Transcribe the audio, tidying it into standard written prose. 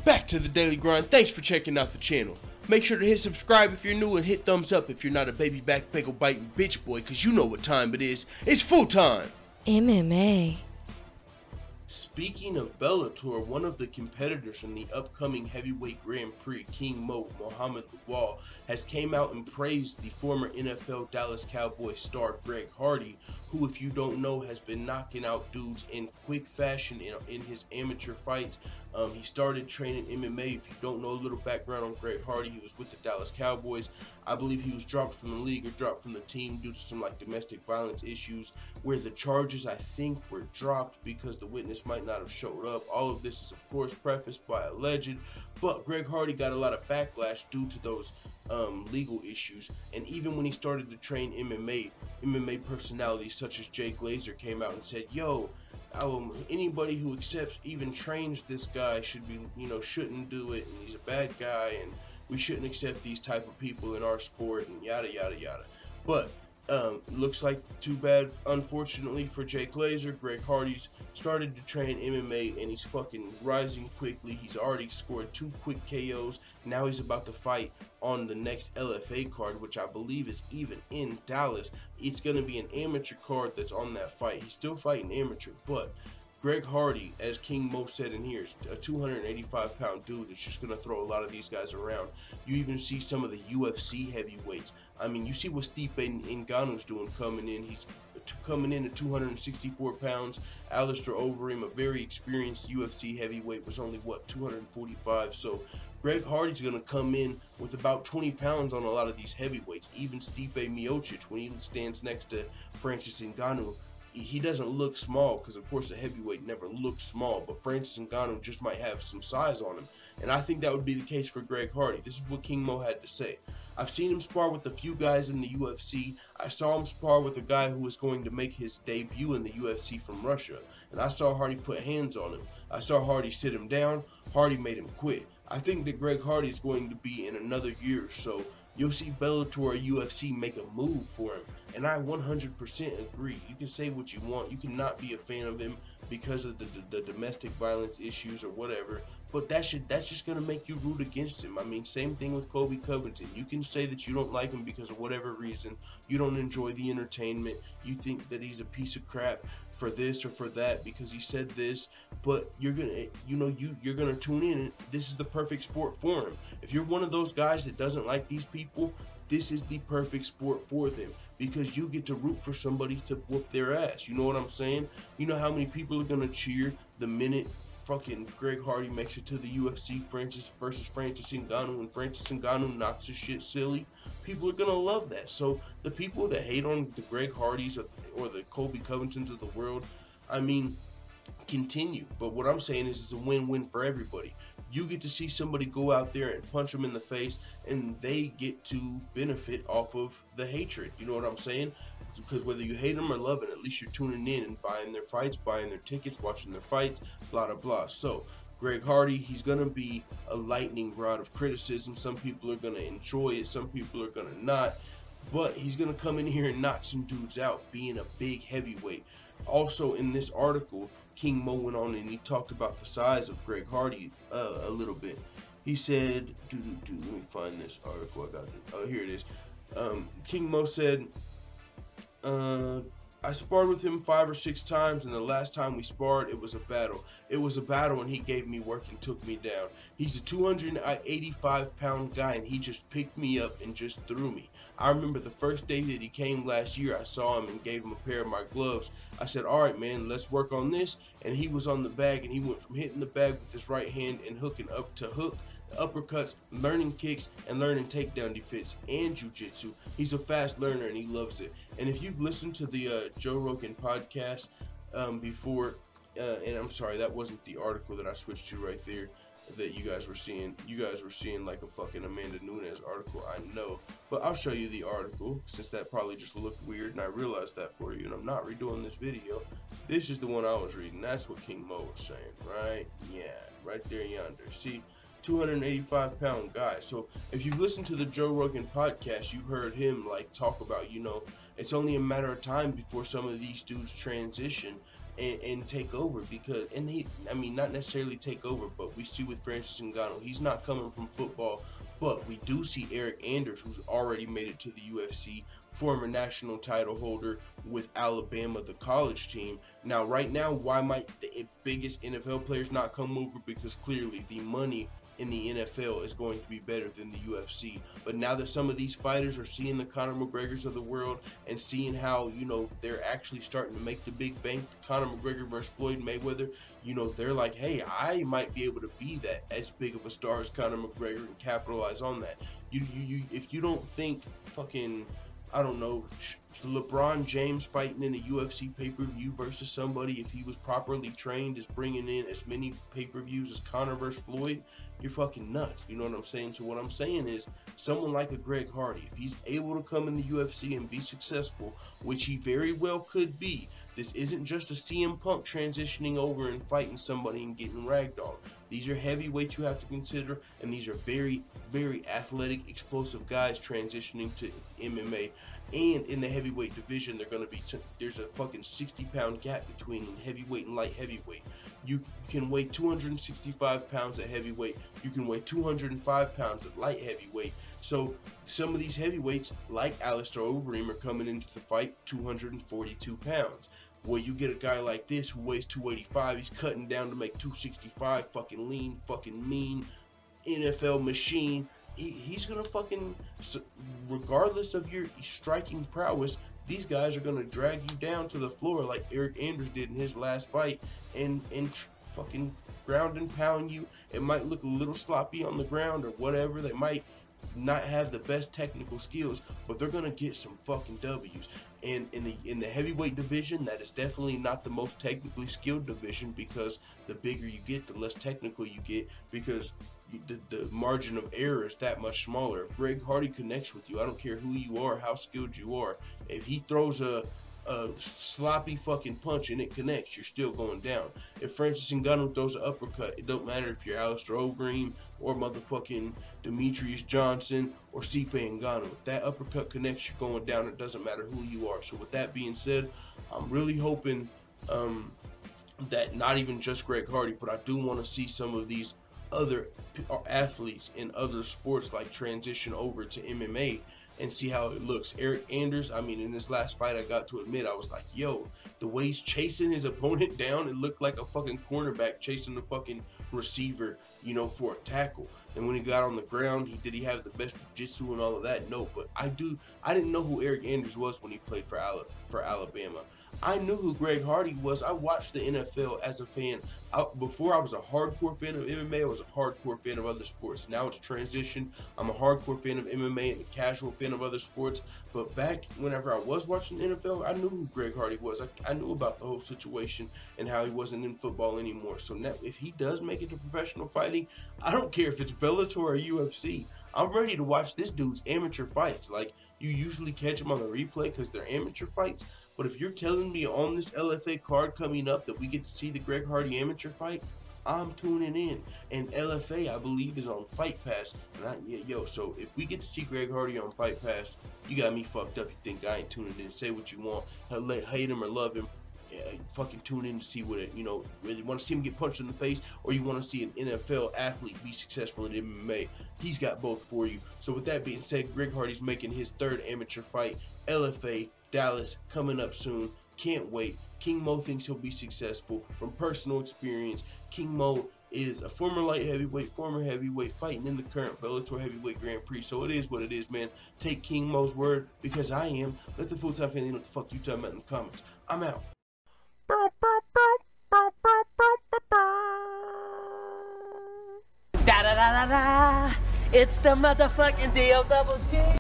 back to the Daily Grind. Thanks for checking out the channel. Make sure to hit subscribe if you're new and hit thumbs up if you're not a baby back pickle biting bitch boy, cause you know what time it is. It's full time. MMA. Speaking of Bellator, one of the competitors in the upcoming heavyweight Grand Prix, King Mo, Muhammad Lawal, has came out and praised the former NFL Dallas Cowboys star Greg Hardy, who, if you don't know, has been knocking out dudes in quick fashion in his amateur fights. He started training MMA. If you don't know a little background on Greg Hardy, he was with the Dallas Cowboys. I believe he was dropped from the league or dropped from the team due to some domestic violence issues, where the charges, I think, were dropped because the witness might not have showed up. All of this is, of course, prefaced by alleged, but Greg Hardy got a lot of backlash due to those legal issues. And even when he started to train MMA personalities such as Jay Glazer came out and said, yo, anybody who even trains this guy should be, shouldn't do it, and he's a bad guy, and we shouldn't accept these type of people in our sport, and yada yada yada. But looks like too bad, unfortunately, for Jay Glazer. Greg Hardy's started to train MMA and he's fucking rising quickly. He's already scored 2 quick KOs. Now he's about to fight on the next LFA card, which I believe is even in Dallas. It's going to be an amateur card that's on that fight. He's still fighting amateur, but Greg Hardy, as King Mo said in here, is a 285-pound dude that's just going to throw a lot of these guys around. You even see some of the UFC heavyweights. I mean, you see what Stipe Ngannou's doing coming in. He's coming in at 264 pounds. Alistair Overeem, a very experienced UFC heavyweight, was only, 245. So Greg Hardy's going to come in with about 20 pounds on a lot of these heavyweights. Even Stipe Miocic, when he stands next to Francis Ngannou, he doesn't look small, because of course a heavyweight never looks small, but Francis Ngannou just might have some size on him, and I think that would be the case for Greg Hardy. This is what King Mo had to say. I've seen him spar with a few guys in the UFC. I saw him spar with a guy who was going to make his debut in the UFC from Russia, and I saw Hardy put hands on him. I saw Hardy sit him down. Hardy made him quit. I think that Greg Hardy is going to be, in another year or so, you'll see Bellator or UFC make a move for him, and I 100% agree. You can say what you want. You cannot be a fan of him because of the domestic violence issues or whatever, but that's just going to make you root against him. I mean, same thing with Colby Covington. You can say that you don't like him because of whatever reason. You don't enjoy the entertainment. You think that he's a piece of crap for this or for that because he said this, but you're gonna, you're gonna tune in, and this is the perfect sport for him. If you're one of those guys that doesn't like these people, this is the perfect sport for them, because you get to root for somebody to whoop their ass. You know what I'm saying? You know how many people are gonna cheer the minute fucking Greg Hardy makes it to the UFC, Francis versus Francis Ngannou, and Francis Ngannou knocks his shit silly? People are gonna love that. So the people that hate on the Greg Hardys or the Colby Covingtons of the world, I mean, continue. But what I'm saying is it's a win-win for everybody. You get to see somebody go out there and punch them in the face, and they get to benefit off of the hatred. You know what I'm saying? Because whether you hate them or love it, at least you're tuning in and buying their fights, buying their tickets, watching their fights, blah, blah, blah. So Greg Hardy, he's going to be a lightning rod of criticism. Some people are going to enjoy it. Some people are going to not. But he's going to come in here and knock some dudes out, being a big heavyweight. Also, in this article, King Mo went on and he talked about the size of Greg Hardy a little bit. He said, let me find this article. I got this. Oh, here it is. King Mo said, I sparred with him 5 or 6 times, and the last time we sparred, it was a battle. It was a battle, and he gave me work and took me down. He's a 285-pound guy, and he just picked me up and just threw me. I remember the first day that he came last year, I saw him and gave him a pair of my gloves. I said, all right, man, let's work on this. And he was on the bag, and he went from hitting the bag with his right hand and hooking up to hook, uppercuts, learning kicks, and learning takedown defense and jiu-jitsu. He's a fast learner, and he loves it. And if you've listened to the Joe Rogan podcast before, and I'm sorry, that wasn't the article that I switched to right there that you guys were seeing. You guys were seeing like a fucking Amanda Nunes article, I know. But I'll show you the article, since that probably just looked weird, and I realized that for you, and I'm not redoing this video. This is the one I was reading. That's what King Mo was saying, right? Yeah, right there yonder. See? 285-pound guy. So if you listen to the Joe Rogan podcast, you heard him talk about, it's only a matter of time before some of these dudes transition and take over, because, and I mean, not necessarily take over, but we see with Francis Ngannou, he's not coming from football, but we do see Eric Anders, who's already made it to the UFC, former national title holder with Alabama, the college team. Now, right now, why might the biggest NFL players not come over? Because clearly the money in the NFL is going to be better than the UFC. But now that some of these fighters are seeing the Conor McGregors of the world and seeing how, you know, they're actually starting to make the big bank, Conor McGregor versus Floyd Mayweather, you know, they're like, hey, I might be able to be that as big of a star as Conor McGregor and capitalize on that. If you don't think fucking, I don't know, LeBron James fighting in a UFC pay-per-view versus somebody, if he was properly trained, is bringing in as many pay-per-views as Conor versus Floyd, you're fucking nuts. You know what I'm saying? So what I'm saying is, someone like a Greg Hardy, if he's able to come in the UFC and be successful, which he very well could be, this isn't just a CM Punk transitioning over and fighting somebody and getting ragdolled. These are heavyweights you have to consider, and these are very, very athletic, explosive guys transitioning to MMA. And in the heavyweight division, there's a fucking 60-pound gap between heavyweight and light heavyweight. You can weigh 265 pounds at heavyweight. You can weigh 205 pounds at light heavyweight. So some of these heavyweights, like Alistair Overeem, are coming into the fight 242 pounds. Well, you get a guy like this who weighs 285, he's cutting down to make 265, fucking lean, fucking mean, NFL machine. He's gonna fucking, regardless of your striking prowess, these guys are gonna drag you down to the floor like Eric Anders did in his last fight, and fucking ground and pound you. It might look a little sloppy on the ground or whatever. They might not have the best technical skills, but they're gonna get some fucking W's. And in the heavyweight division, that is definitely not the most technically skilled division, because the bigger you get, the less technical you get, because the margin of error is that much smaller. If Greg Hardy connects with you, I don't care who you are, how skilled you are, if he throws a sloppy fucking punch and it connects, you're still going down. If Francis Ngannou throws an uppercut, it don't matter if you're Alistair Overeem or motherfucking Demetrius Johnson or Stipe Ngannou. If that uppercut connects, you're going down. It doesn't matter who you are. So with that being said, I'm really hoping that not even just Greg Hardy, but I do want to see some of these other athletes in other sports like transition over to MMA and see how it looks. Eric Anders, I mean, in his last fight, I got to admit, I was like, yo, the way he's chasing his opponent down, it looked like a fucking cornerback chasing the fucking receiver, you know, for a tackle. And when he got on the ground, did he have the best jiu-jitsu and all of that? No, but I didn't know who Eric Anders was when he played for Alabama. I knew who Greg Hardy was. I watched the NFL as a fan. Before I was a hardcore fan of MMA, I was a hardcore fan of other sports. Now it's transitioned. I'm a hardcore fan of MMA and a casual fan of other sports. But back whenever I was watching the NFL, I knew who Greg Hardy was. I knew about the whole situation and how he wasn't in football anymore. So now, if he does make it to professional fighting, I don't care if it's Bellator or UFC. I'm ready to watch this dude's amateur fights. Like, you usually catch them on the replay because they're amateur fights. But if you're telling me on this LFA card coming up that we get to see the Greg Hardy amateur fight, I'm tuning in. And LFA, I believe, is on Fight Pass. And so if we get to see Greg Hardy on Fight Pass, you got me fucked up. You think I ain't tuning in. Say what you want. Hate him or love him. Yeah, fucking tune in to see what it, you know, really want to see him get punched in the face, or you want to see an NFL athlete be successful in MMA. He's got both for you. So with that being said, Greg Hardy's making his third amateur fight, LFA, Dallas, coming up soon. Can't wait. King Mo thinks he'll be successful. From personal experience, King Mo is a former light heavyweight, former heavyweight, fighting in the current Bellator Heavyweight Grand Prix. So it is what it is, man. Take King Mo's word, because I am. Let the full-time family know what the fuck you talking about in the comments. I'm out. Da da da da da! It's the motherfucking DOG.